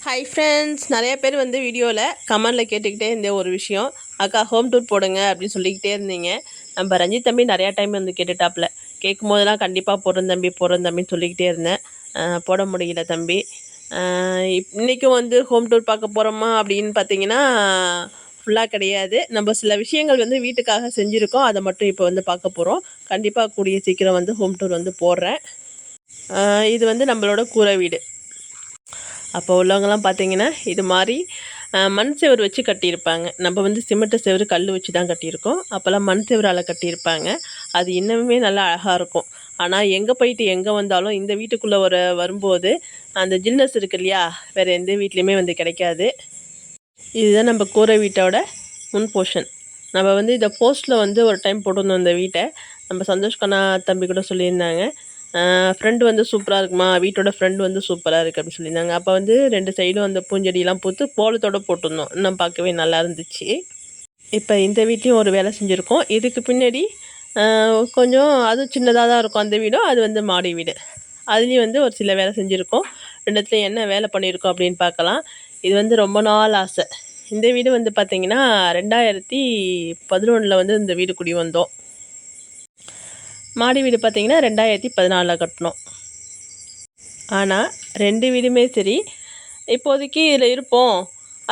Hi friends, நிறைய பேர் வந்து வீடியோவில் கமெண்டில் கேட்டுக்கிட்டே இருந்த ஒரு விஷயம், அக்கா ஹோம் டூர் போடுங்க அப்படின்னு சொல்லிக்கிட்டே இருந்தீங்க. நம்ம ரஞ்சித் தம்பி நிறையா டைம் வந்து கேட்டுட்டாப்புல. கேட்கும் போதெல்லாம் கண்டிப்பாக போடுறேன் தம்பி போடுறேன் தம்பின்னு சொல்லிக்கிட்டே இருந்தேன். போட முடியல தம்பி. இன்றைக்கும் வந்து ஹோம் டூர் பார்க்க போகிறோமா அப்படின்னு பார்த்தீங்கன்னா ஃபுல்லாக கிடையாது. நம்ம சில விஷயங்கள் வந்து வீட்டுக்காக செஞ்சுருக்கோம், அதை மட்டும் இப்போ வந்து பார்க்க போகிறோம். கண்டிப்பாக கூடிய சீக்கிரம் வந்து ஹோம் டூர் வந்து போடுறேன். இது வந்து நம்மளோட கூரை வீடு. அப்போ உள்ளவங்கலாம் பார்த்தீங்கன்னா இது மாதிரி மண் செவுரு வச்சு கட்டியிருப்பாங்க. நம்ம வந்து சிமெண்ட்டு செவுரு கல் வச்சு தான் கட்டியிருக்கோம். அப்போல்லாம் மண் செவரால் கட்டியிருப்பாங்க. அது இன்னமுமே நல்லா அழகாக இருக்கும். ஆனால் எங்கே போயிட்டு எங்கே வந்தாலும் இந்த வீட்டுக்குள்ளே வரும்போது அந்த ஜில்னஸ் இருக்கு இல்லையா, வேறு எந்த வீட்லேயுமே வந்து கிடைக்காது. இதுதான் நம்ம கூரை வீட்டோட முன் போர்ஷன். நம்ம வந்து இதை போஸ்ட்டில் வந்து ஒரு டைம் போட்டிருந்தோம் இந்த வீட்டை. நம்ம சந்தோஷ் கண்ணா தம்பி கூட சொல்லியிருந்தாங்க, ஃப்ரெண்டு வந்து சூப்பராக இருக்குமா, வீட்டோட ஃப்ரெண்டு வந்து சூப்பராக இருக்குது அப்படின்னு சொல்லியிருந்தாங்க. அப்போ வந்து 2 சைடும் அந்த பூஞ்செடியெலாம் பூத்து கோலத்தோடு போட்டிருந்தோம். இன்னும் பார்க்கவே நல்லா இருந்துச்சு. இப்போ இந்த வீட்லேயும் ஒரு வேலை செஞ்சுருக்கோம். இதுக்கு பின்னாடி கொஞ்சம் அதுவும் சின்னதாக தான் இருக்கும் அந்த வீடும். அது வந்து மாடி வீடு. அதுலேயும் வந்து ஒரு சில வேலை செஞ்சுருக்கோம். 2த்துல என்ன வேலை பண்ணியிருக்கோம் அப்படின்னு பார்க்கலாம். இது வந்து ரொம்ப நாள் ஆசை. இந்த வீடு வந்து பார்த்திங்கன்னா 2011 வந்து இந்த வீடு குடி வந்தோம். மாடி வீடு பார்த்திங்கன்னா 2014 கட்டினோம். ஆனால் 2 வீடுமே சரி, இப்போதைக்கு இதில் இருப்போம்,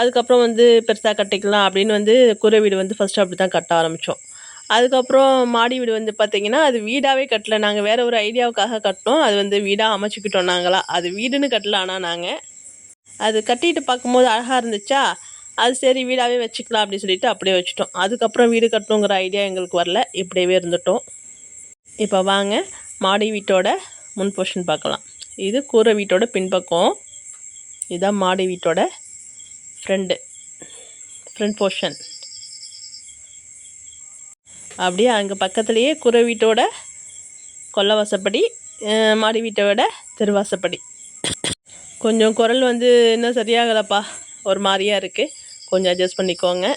அதுக்கப்புறம் வந்து பெருசாக கட்டிக்கலாம் அப்படின்னு வந்து கூரை வீடு வந்து ஃபஸ்ட்டு அப்படி தான் கட்ட ஆரம்பித்தோம். அதுக்கப்புறம் மாடி வீடு வந்து பார்த்திங்கன்னா அது வீடாகவே கட்டலை. நாங்கள் வேறு ஒரு ஐடியாவுக்காக கட்டினோம். அது வந்து வீடாக அமைச்சிக்கிட்டோம் நாங்களா. அது வீடுன்னு கட்டல. ஆனால் நாங்கள் அது கட்டிட்டு பார்க்கும்போது அழகாக இருந்துச்சா, அது சரி வீடாகவே வச்சுக்கலாம் அப்படின்னு சொல்லிட்டு அப்படியே வச்சுட்டோம். அதுக்கப்புறம் வீடு கட்டணுங்கிற ஐடியா எங்களுக்கு வரல, இப்படியே இருந்துட்டோம். இப்போ வாங்க மாடி வீட்டோட முன் போர்ஷன் பார்க்கலாம். இது கூரை வீட்டோட பின்பக்கம். இதுதான் மாடி வீட்டோட ஃப்ரண்ட் போர்ஷன். அப்படியே அங்கே பக்கத்துலேயே கூரை வீட்டோட கொல்லைவாசப்படி, மாடி வீட்டோட தெருவாசப்படி. கொஞ்சம் குரல் வந்து இன்னும் சரியாகலப்பா, ஒரு மாதிரியாக இருக்குது, கொஞ்சம் அட்ஜஸ்ட் பண்ணிக்கோங்க.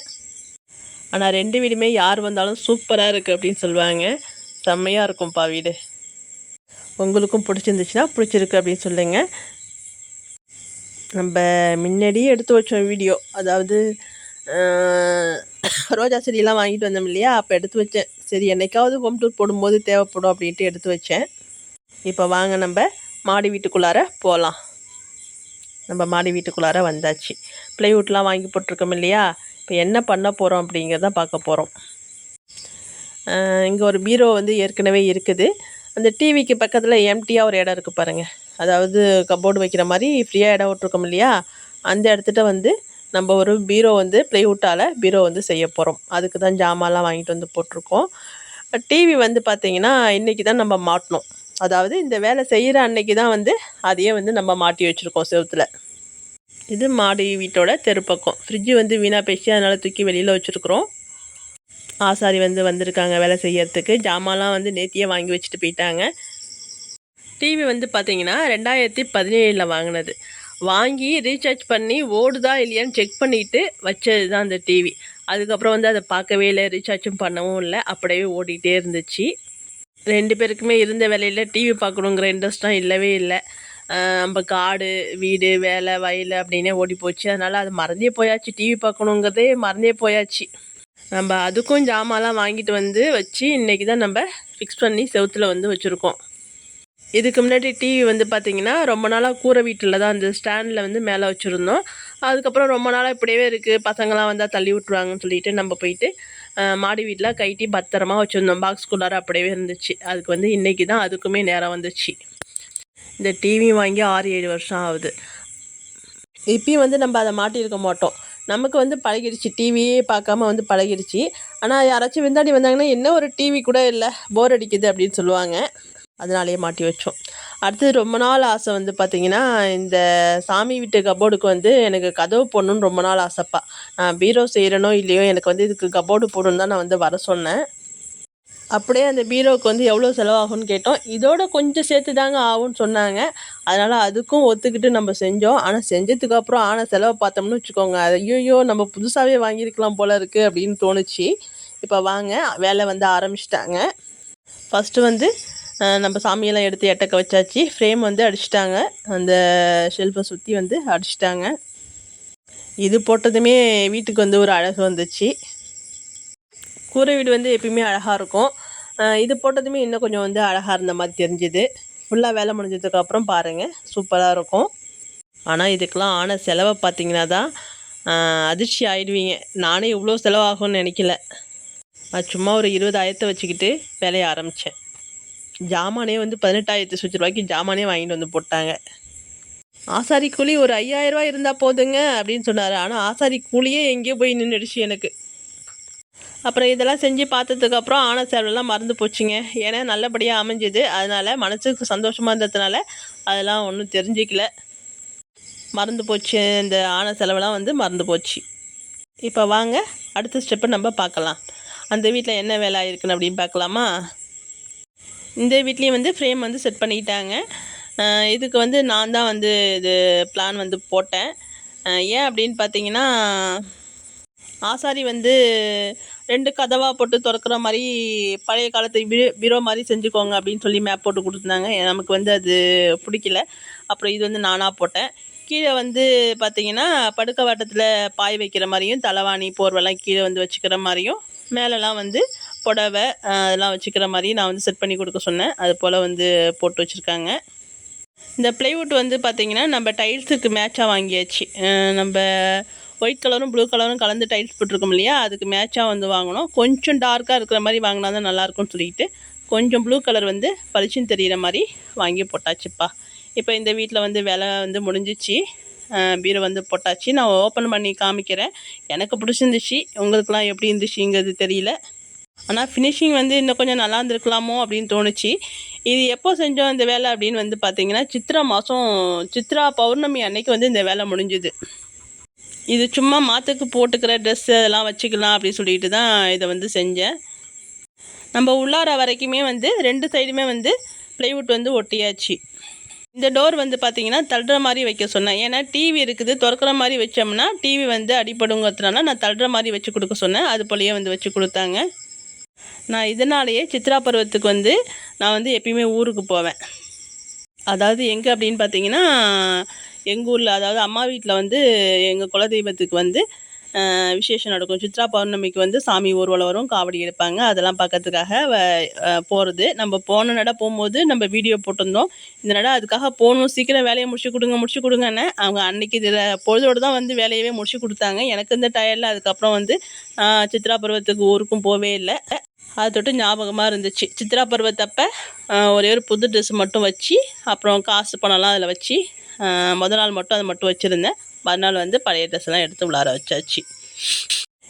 ஆனால் 2 வீடுமே யார் வந்தாலும் சூப்பராக இருக்குது அப்படின்னு சொல்லுவாங்க. செம்மையாக இருக்கும்ப்பா வீடு. உங்களுக்கும் பிடிச்சிருந்துச்சுன்னா பிடிச்சிருக்கு அப்படின்னு சொல்லுங்கள். நம்ம முன்னாடியே எடுத்து வச்சோம் வீடியோ, அதாவது ரோஜா செடியெல்லாம் வாங்கிட்டு வந்தோம் இல்லையா, அப்போ எடுத்து வச்சேன். சரி என்னைக்காவது ஹோம் டூர் போடும்போது தேவைப்படும் அப்படின்ட்டு எடுத்து வச்சேன். இப்போ வாங்க நம்ம மாடி வீட்டுக்குள்ளார போகலாம். நம்ம மாடி வீட்டுக்குள்ளார வந்தாச்சு. ப்ளைவுட்லாம் வாங்கி போட்டிருக்கோம் இல்லையா, இப்போ என்ன பண்ண போகிறோம் அப்படிங்கிறத பார்க்க போகிறோம். இங்கே ஒரு பீரோ வந்து ஏற்கனவே இருக்குது. அந்த டிவிக்கு பக்கத்தில் எம்டியாக ஒரு இடம் இருக்குது பாருங்கள், அதாவது கப்போர்டு வைக்கிற மாதிரி ஃப்ரீயாக இடம் விட்ருக்கோம் இல்லையா, அந்த இடத்துட்ட வந்து நம்ம ஒரு பீரோ வந்து ப்ளைவுட்டால் பீரோ வந்து செய்ய போகிறோம். அதுக்கு தான் ஜாமான்லாம் வாங்கிட்டு வந்து போட்டிருக்கோம். டிவி வந்து பார்த்திங்கன்னா இன்றைக்கி தான் நம்ம மாட்டினோம். அதாவது இந்த வேலை செய்கிற அன்னைக்கு தான் வந்து அதையே வந்து நம்ம மாட்டி வச்சுருக்கோம் செவுத்தில். இது மாடி வீட்டோட தெருப்பக்கம். ஃப்ரிட்ஜு வந்து வீணாக பேசி அதனால் தூக்கி வெளியில் வச்சுருக்குறோம். ஆசாரி வந்து வந்திருக்காங்க வேலை செய்யறதுக்கு. ஜாமான்லாம் வந்து நேத்தியே வாங்கி வச்சுட்டு போயிட்டாங்க. டிவி வந்து பார்த்திங்கன்னா 2017 வாங்கினது. வாங்கி ரீசார்ஜ் பண்ணி ஓடுதா இல்லையான்னு செக் பண்ணிவிட்டு வச்சது தான் அந்த டிவி. அதுக்கப்புறம் வந்து அதை பார்க்கவே இல்லை, ரீசார்ஜும் பண்ணவும் இல்லை, அப்படியே ஓடிக்கிட்டே இருந்துச்சு. 2 பேருக்குமே இருந்த வேலையில் டிவி பார்க்கணுங்கிற இன்ட்ரெஸ்ட்லாம் இல்லவே இல்லை. நம்ம காடு வீடு வேலை வயல் அப்படின்னே ஓடி போச்சு. அதனால் அது மறந்தே போயாச்சு, டிவி பார்க்கணுங்கிறதே மறந்தே போயாச்சு. நம்ம அதுக்கும் ஜாமான்லாம் வாங்கிட்டு வந்து வச்சு இன்றைக்கி தான் நம்ம ஃபிக்ஸ் பண்ணி செவுத்தில் வந்து வச்சுருக்கோம். இதுக்கு முன்னாடி டிவி வந்து பார்த்திங்கன்னா ரொம்ப நாளாக கூரை வீட்டில் தான் அந்த ஸ்டாண்டில் வந்து மேலே வச்சுருந்தோம். அதுக்கப்புறம் ரொம்ப நாளாக இப்படியே இருக்குது, பசங்களாம் வந்தால் தள்ளி விட்ருவாங்கன்னு சொல்லிட்டு நம்ம போயிட்டு மாடி வீட்டில் கைட்டி பத்திரமா வச்சுருந்தோம். பாக்ஸ்குள்ளார அப்படியே இருந்துச்சு. அதுக்கு வந்து இன்றைக்கி தான் அதுக்குமே நேரம் வந்துச்சு. இந்த டிவி வாங்கி 6-7 வருஷம் ஆகுது. இப்பயும் வந்து நம்ம அதை மாட்டியிருக்க மாட்டோம். நமக்கு வந்து பழகிடுச்சு, டிவியே பார்க்காம வந்து பழகிடுச்சு. ஆனால் யாராச்சும் விருந்தாடி வந்தாங்கன்னா என்ன ஒரு டிவி கூட இல்லை, போர் அடிக்குது அப்படின்னு சொல்லுவாங்க. அதனாலேயே மாட்டி வச்சோம். அடுத்தது ரொம்ப நாள் ஆசை வந்து பார்த்திங்கன்னா, இந்த சாமி வீட்டு கபோர்டுக்கு வந்து எனக்கு கதவு போடணுன்னு ரொம்ப நாள் ஆசைப்பா. பீரோ செய்கிறனோ இல்லையோ எனக்கு வந்து இதுக்கு கபோர்டு போடணுன்னு தான் நான் வந்து வர சொன்னேன். அப்படியே அந்த பீரோவுக்கு வந்து எவ்வளோ செலவாகும்னு கேட்டோம். இதோட கொஞ்சம் சேர்த்து தாங்க ஆகும்னு சொன்னாங்க. அதனால் அதுக்கும் ஒத்துக்கிட்டு நம்ம செஞ்சோம். ஆனால் செஞ்சதுக்கப்புறம் ஆன செலவை பார்த்தோம்னு வச்சுக்கோங்க, ஐயோ நம்ம புதுசாகவே வாங்கியிருக்கலாம் போல இருக்குது அப்படின்னு தோணுச்சு. இப்போ வாங்க வேலை வந்து ஆரம்பிச்சிட்டாங்க. ஃபஸ்ட்டு வந்து நம்ம சாமியெல்லாம் எடுத்து எட்டக்க வச்சாச்சு. ஃப்ரேம் வந்து அடிச்சிட்டாங்க, அந்த ஷெல்ஃபை சுற்றி வந்து அடிச்சிட்டாங்க. இது போட்டதுமே வீட்டுக்கு வந்து ஒரு அழகு வந்துச்சு. கூரை வீடு வந்து எப்பயுமே அழகாக இருக்கும். இது போட்டதுமே இன்னும் கொஞ்சம் வந்து அழகாக இருந்த மாதிரி தெரிஞ்சுது. ஃபுல்லாக வேலை முடிஞ்சதுக்கப்புறம் பாருங்கள், சூப்பராக இருக்கும். ஆனால் இதுக்கெலாம் ஆன செலவை பார்த்தீங்கன்னா தான் அதிர்ச்சி ஆகிடுவீங்க. நானே இவ்வளோ செலவாகும்னு நினைக்கல. நான் சும்மா ஒரு 20,000 வச்சுக்கிட்டு வேலையை ஆரம்பித்தேன். ஜாமானே வந்து 18,000 சுவிட்ச் ரூபாய்க்கு ஜாமானே வாங்கிட்டு வந்து போட்டாங்க. ஆசாரி கூலி ஒரு 5,000 இருந்தால் போதுங்க அப்படின்னு சொன்னார். ஆனால் ஆசாரி கூலியே எங்கேயோ போய் நின்றுடுச்சு எனக்கு. அப்புறம் இதெல்லாம் செஞ்சு பார்த்ததுக்கப்புறம் ஆன செலவெல்லாம் மறந்து போச்சுங்க. ஏன்னா நல்லபடியாக அமைஞ்சுது. அதனால் மனசுக்கு சந்தோஷமாக இருந்ததுனால அதெல்லாம் ஒன்றும் தெரிஞ்சிக்கல. மறந்து போச்சு, இந்த ஆன செலவெல்லாம் வந்து மறந்து போச்சு. இப்போ வாங்க அடுத்த ஸ்டெப்பை நம்ம பார்க்கலாம். அந்த வீட்டில் என்ன வேலை ஆயிருக்குன்னு அப்படின்னு பார்க்கலாமா? இந்த வீட்லேயும் வந்து ஃப்ரேம் வந்து செட் பண்ணிக்கிட்டாங்க. இதுக்கு வந்து நான் தான் வந்து இது பிளான் வந்து போட்டேன். ஏன் அப்படின்னு பார்த்தீங்கன்னா, ஆசாரி வந்து 2 கதவாக போட்டு திறக்கிற மாதிரி பழைய காலத்து பீரோ மாதிரி செஞ்சுக்கோங்க அப்படின்னு சொல்லி மேப் போட்டு கொடுத்துருந்தாங்க. நமக்கு வந்து அது பிடிக்கல. அப்புறம் இது வந்து நானாக போட்டேன். கீழே வந்து பார்த்தீங்கன்னா, படுக்க வாட்டத்தில் பாய் வைக்கிற மாதிரியும், தலைவாணி போர்வெல்லாம் கீழே வந்து வச்சுக்கிற மாதிரியும், மேலெலாம் வந்து புடவை அதெல்லாம் வச்சுக்கிற மாதிரி நான் வந்து செட் பண்ணி கொடுக்க சொன்னேன். அது போல் வந்து போட்டு வச்சுருக்காங்க. இந்த ப்ளைவுட் வந்து பார்த்திங்கன்னா நம்ம டைல்ஸுக்கு மேட்சாக வாங்கியாச்சு. நம்ம ஒயிட் கலரும் ப்ளூ கலரும் கலந்து டைல்ஸ் போட்டிருக்கோம் இல்லையா, அதுக்கு மேட்சாக வந்து வாங்கினோம். கொஞ்சம் டார்க்காக இருக்கிற மாதிரி வாங்கினா தான் நல்லாயிருக்கும்னு சொல்லிட்டு கொஞ்சம் ப்ளூ கலர் வந்து பளிச்சுன்னு தெரிகிற மாதிரி வாங்கி போட்டாச்சுப்பா. இப்போ இந்த வீட்டில் வந்து வேலை வந்து முடிஞ்சிச்சு. பீரோ வந்து போட்டாச்சு. நான் ஓப்பன் பண்ணி காமிக்கிறேன். எனக்கு பிடிச்சிருந்துச்சு, உங்களுக்குலாம் எப்படி இருந்துச்சுங்கிறது தெரியல. ஆனால் ஃபினிஷிங் வந்து இன்னும் கொஞ்சம் நல்லா இருந்திருக்கலாமோ அப்படின்னு தோணுச்சு. இது எப்போ செஞ்சோம் இந்த வேலை அப்படின்னு வந்து பார்த்திங்கன்னா, சித்ரா மாதம் சித்ரா பௌர்ணமி அன்னைக்கு வந்து இந்த வேலை முடிஞ்சுது. இது சும்மா மாற்றுக்கு போட்டுக்கிற ட்ரெஸ்ஸு அதெல்லாம் வச்சுக்கலாம் அப்படின்னு சொல்லிட்டு தான் இதை வந்து செஞ்சேன். நம்ம உள்ளார வரைக்குமே வந்து 2 சைடுமே வந்து ப்ளைவுட் வந்து ஒட்டியாச்சு. இந்த டோர் வந்து பார்த்திங்கன்னா தள்ளுற மாதிரி வைக்க சொன்னேன். ஏன்னா டிவி இருக்குது, திறக்கிற மாதிரி வச்சோம்னா டிவி வந்து அடிப்படுங்கிறதுனால நான் தள்ளுற மாதிரி வச்சு கொடுக்க சொன்னேன். அது போலயே வந்து வச்சு கொடுத்தாங்க. நான் இதனாலேயே சித்ரா பருவத்துக்கு வந்து நான் வந்து எப்பயுமே ஊருக்கு போவேன். அதாவது எங்கே அப்படின்னு பார்த்தீங்கன்னா, எங்கள் ஊரில், அதாவது அம்மா வீட்டில் வந்து எங்கள் குலதெய்வத்துக்கு வந்து விசேஷம் நடக்கும். சித்ரா பௌர்ணமிக்கு வந்து சாமி ஊர்வலம் வரும், காவடி எடுப்பாங்க. அதெல்லாம் பார்க்கறதுக்காக போகிறது. நம்ம போன நட போகும்போது நம்ம வீடியோ போட்டிருந்தோம். இந்த நட அதுக்காக போகணும், சீக்கிரம் வேலையை முடிச்சு கொடுங்கன்னு அவங்க அன்றைக்கி இதில் பொழுதோடு தான் வந்து வேலையவே முடிச்சு கொடுத்தாங்க. எனக்கு இந்த டயரில் அதுக்கப்புறம் வந்து சித்ரா பருவத்துக்கு ஊருக்கும் போவே இல்லை. அதை தொட்டு ஞாபகமாக இருந்துச்சு. சித்ரா பருவத்தப்போ ஒரே ஒரு புது ட்ரெஸ் மட்டும் வச்சு, அப்புறம் காசு பணம்லாம் அதில் வச்சு முதல் நாள் மட்டும் அதை மட்டும் வச்சுருந்தேன். மறுநாள் வந்து பழைய ட்ரெஸ்லாம் எடுத்து உள்ளார வச்சாச்சு.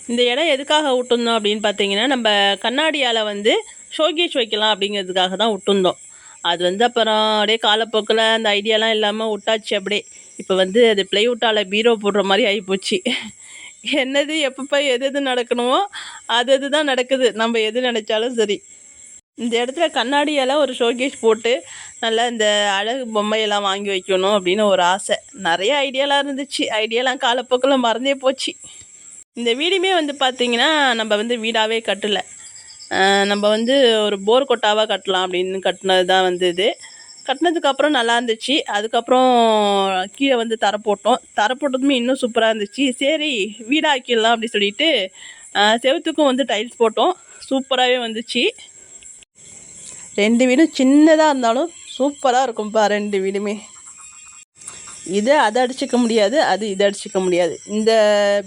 இந்த இடம் எதுக்காக விட்டுருந்தோம் அப்படின்னு பார்த்தீங்கன்னா, நம்ம கண்ணாடியால் வந்து ஷோகேஸ் வைக்கலாம் அப்படிங்கிறதுக்காக தான் விட்டுருந்தோம். அது வந்து அப்புறம் அப்படியே காலப்போக்கில் அந்த ஐடியாலாம் இல்லாமல் விட்டாச்சு அப்படியே. இப்போ வந்து அது ப்ளைவுட்டால் பீரோ போடுற மாதிரி ஆகிப்போச்சு. என்னது எப்பப்போ எது நடக்கணுமோ அது தான் நடக்குது. நம்ம எது நினச்சாலும் சரி. இந்த இடத்துல கண்ணாடியால் ஒரு ஷோகேஸ் போட்டு நல்லா இந்த அழகு பொம்மையெல்லாம் வாங்கி வைக்கணும் அப்படின்னு ஒரு ஆசை. நிறைய ஐடியாலாம் இருந்துச்சு. ஐடியாலாம் காலப்போக்கில் மறந்தே போச்சு. இந்த வீடுமே வந்து பார்த்திங்கன்னா நம்ம வந்து வீடாகவே கட்டலை. நம்ம வந்து ஒரு போர் கொட்டாவாக கட்டலாம் அப்படின்னு கட்டினது தான் வந்து இது. கட்டினதுக்கப்புறம் நல்லா இருந்துச்சு. அதுக்கப்புறம் கீழே வந்து தரை போட்டதுமே இன்னும் சூப்பராக இருந்துச்சு. சரி வீடாக்கிடலாம் அப்படி சொல்லிட்டு செவுத்துக்கும் வந்து டைல்ஸ் போட்டோம். சூப்பராகவே வந்துச்சு. 2 வீடும் சின்னதாக இருந்தாலும் சூப்பராக இருக்கும்ப்பா 2 வீடுமே. இதை அதை அடிச்சிக்க முடியாது, அது இதை அடிச்சிக்க முடியாது. இந்த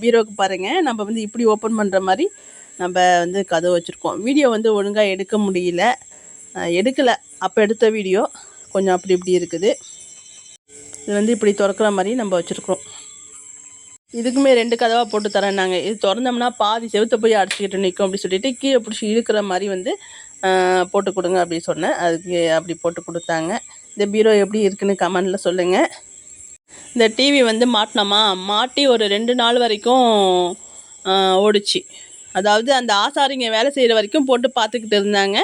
பீரோவுக்கு பாருங்கள், நம்ம வந்து இப்படி ஓப்பன் பண்ணுற மாதிரி நம்ம வந்து கதவு வச்சுருக்கோம். வீடியோ வந்து ஒழுங்காக எடுக்க முடியல, எடுக்கலை. அப்போ எடுத்த வீடியோ கொஞ்சம் அப்படி இப்படி இருக்குது. இது வந்து இப்படி திறக்கிற மாதிரி நம்ம வச்சுருக்கோம். இதுக்குமே 2 கதவாக போட்டு தரேன்னாங்க. இது திறந்தோம்னா பாதி செவுத்த போய் அடிச்சுக்கிட்டு நிற்கும் அப்படி சொல்லிட்டு கீழே பிடிச்சி இழுக்கிற மாதிரி வந்து போட்டு கொடுங்க அப்படின்னு சொன்னேன். அதுக்கு அப்படி போட்டு கொடுத்தாங்க. இந்த பீரோ எப்படி இருக்குன்னு கமெண்டில் சொல்லுங்கள். இந்த டிவி வந்து மாட்டி ஒரு 2 நாள் வரைக்கும் ஓடிச்சு. அதாவது அந்த ஆசாரிங்க வேலை செய்கிற வரைக்கும் போட்டு பார்த்துக்கிட்டு இருந்தாங்க.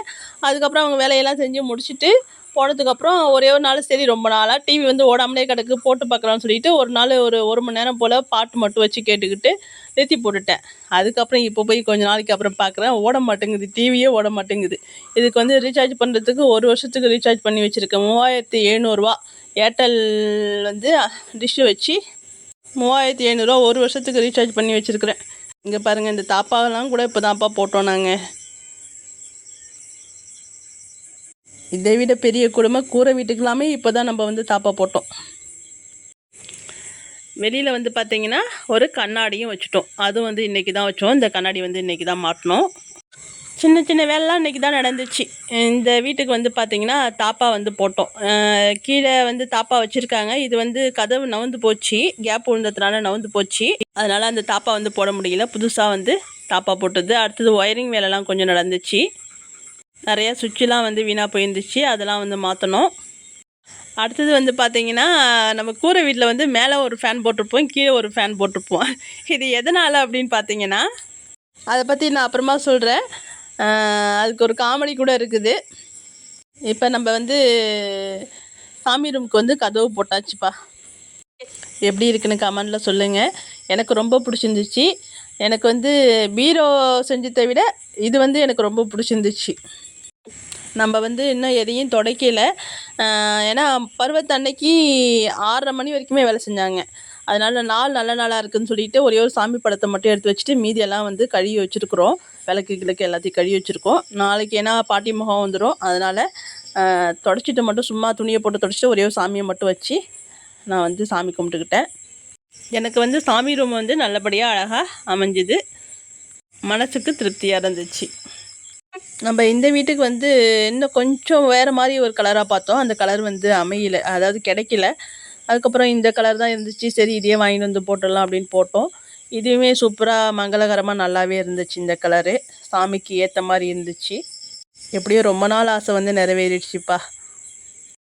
அதுக்கப்புறம் அவங்க வேலையெல்லாம் செஞ்சு முடிச்சுட்டு போனதுக்கப்புறம் ஒரே ஒரு நாள் சரி ரொம்ப நாளாக டிவி வந்து ஓடாமலே கிடக்கு போட்டு பார்க்கலாம்னு சொல்லிட்டு ஒரு நாள் ஒரு மணி நேரம் போல் பாட்டு மட்டும் வச்சு கேட்டுக்கிட்டு நிறுத்தி போட்டுட்டேன். அதுக்கப்புறம் இப்போ போய் கொஞ்ச நாளைக்கு அப்புறம் பார்க்குறேன் ஓட மாட்டேங்குது, டிவியே ஓட மாட்டேங்குது. இதுக்கு வந்து ரீசார்ஜ் பண்ணுறதுக்கு 1 வருஷத்துக்கு ரீசார்ஜ் பண்ணி வச்சுருக்கேன். 3700 ஏர்டெல் வந்து டிஷ்ஷு வச்சு 3700 1 வருஷத்துக்கு ரீசார்ஜ் பண்ணி வச்சுருக்கிறேன். இங்கே பாருங்கள், இந்த தாப்பாலாம் கூட இப்போ தான்ப்பா போட்டோம் நாங்கள். இதை விட பெரிய குடும்பம் கூரை வீட்டுக்கெல்லாமே இப்போ தான் நம்ம வந்து தாப்பா போட்டோம். வெளியில் வந்து பார்த்திங்கன்னா ஒரு கண்ணாடியும் வச்சுட்டோம். அதுவும் வந்து இன்றைக்கி தான் வச்சோம். இந்த கண்ணாடி வந்து இன்றைக்கி தான் மாட்டினோம். சின்ன சின்ன வேலைலாம் இன்றைக்கி தான் நடந்துச்சு. இந்த வீட்டுக்கு வந்து பார்த்திங்கன்னா தாப்பா வந்து போட்டோம். கீழே வந்து தாப்பா வச்சுருக்காங்க. இது வந்து கதவு நவுந்து போச்சு, கேப் விழுந்ததுனால நவுந்து போச்சு. அதனால் அந்த தாப்பா வந்து போட முடியல. புதுசாக வந்து தாப்பா போட்டது. அடுத்தது ஒயரிங் வேலைலாம் கொஞ்சம் நடந்துச்சு. நிறையா சுவிட்செலாம் வந்து வீணாக போயிருந்துச்சு, அதெல்லாம் வந்து மாற்றணும். அடுத்தது வந்து பார்த்திங்கன்னா நம்ம கூரை வீட்டில் வந்து மேலே ஒரு ஃபேன் போட்டிருப்போம், கீழே ஒரு ஃபேன் போட்டிருப்போம். இது எதனால் அப்படின்னு பார்த்தீங்கன்னா அதை பற்றி நான் அப்புறமா சொல்கிறேன். அதுக்கு ஒரு காமெடி கூட இருக்குது. இப்போ நம்ம வந்து சாமி ரூமுக்கு வந்து கதவு போட்டாச்சுப்பா. எப்படி இருக்குன்னு கமெண்டில் சொல்லுங்கள். எனக்கு ரொம்ப பிடிச்சிருந்துச்சு. எனக்கு வந்து பீரோ செஞ்சதை விட இது வந்து எனக்கு ரொம்ப பிடிச்சிருந்துச்சு. நம்ம வந்து இன்னும் எதையும் துடைக்கல. ஏன்னா பருவத்தன்னைக்கு 6:30 மணி வரைக்குமே வேலை செஞ்சாங்க. அதனால் நாள் நல்ல நாளாக இருக்குதுன்னு சொல்லிட்டு ஒரே ஒரு சாமி படத்தை மட்டும் எடுத்து வச்சுட்டு மீதியெல்லாம் வந்து கழுவி வச்சுருக்குறோம். விளக்கு கிழக்கு எல்லாத்தையும் கழுவி வச்சுருக்கோம். நாளைக்கு ஏன்னா பாட்டி முகம் வந்துடும். அதனால் துடைச்சிட்டு மட்டும் சும்மா துணியை போட்டு துடைச்சிட்டு ஒரே ஒரு சாமியை மட்டும் வச்சு நான் வந்து சாமி கும்பிட்டுக்கிட்டேன். எனக்கு வந்து சாமி ரூம் வந்து நல்லபடியாக அழகாக அமைஞ்சுது. மனசுக்கு திருப்தியாக இருந்துச்சு. நம்ம இந்த வீட்டுக்கு வந்து இன்னும் கொஞ்சம் வேறு மாதிரி ஒரு கலராக பார்த்தோம். அந்த கலர் வந்து அமையல, அதாவது கிடைக்கல. அதுக்கப்புறம் இந்த கலர் தான் இருந்துச்சு. சரி இதையே வாங்கிட்டு வந்து போட்டுடலாம் அப்படின்னு போட்டோம். இதுவுமே சூப்பராக மங்களகரமாக நல்லாவே இருந்துச்சு. இந்த கலரு சாமிக்கு ஏற்ற மாதிரி இருந்துச்சு. எப்படியோ ரொம்ப நாள் ஆசை வந்து நிறைவேறிடுச்சுப்பா.